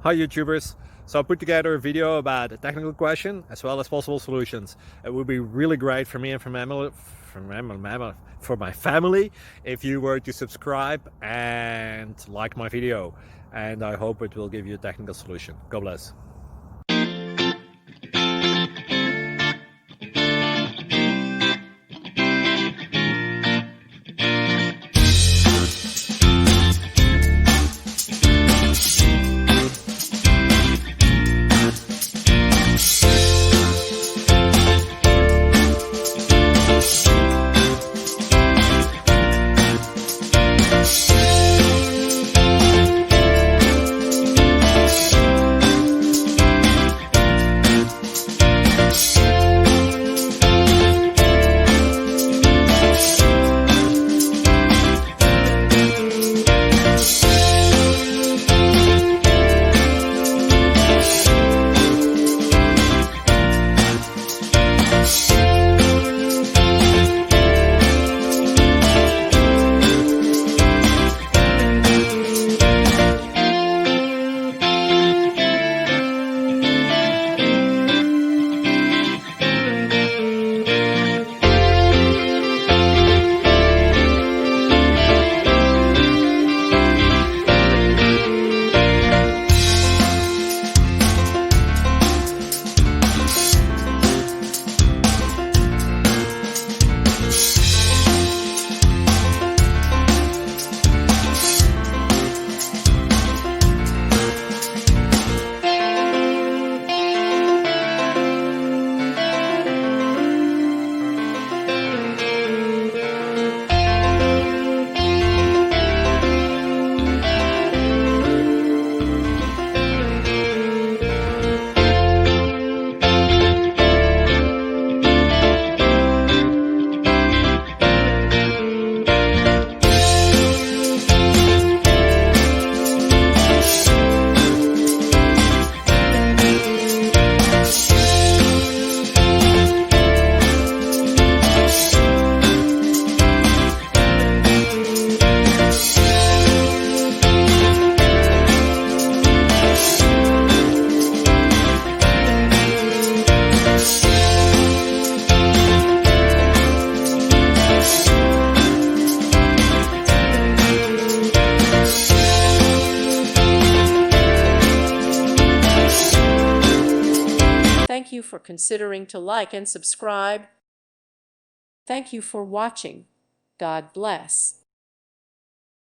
Hi YouTubers! So I put together a video about a technical question as well as possible solutions. It would be really great for me and for my family if you were to subscribe and like my video, and I hope it will give you a technical solution. God bless. Thank you for considering to like and subscribe. Thank you for watching. God bless.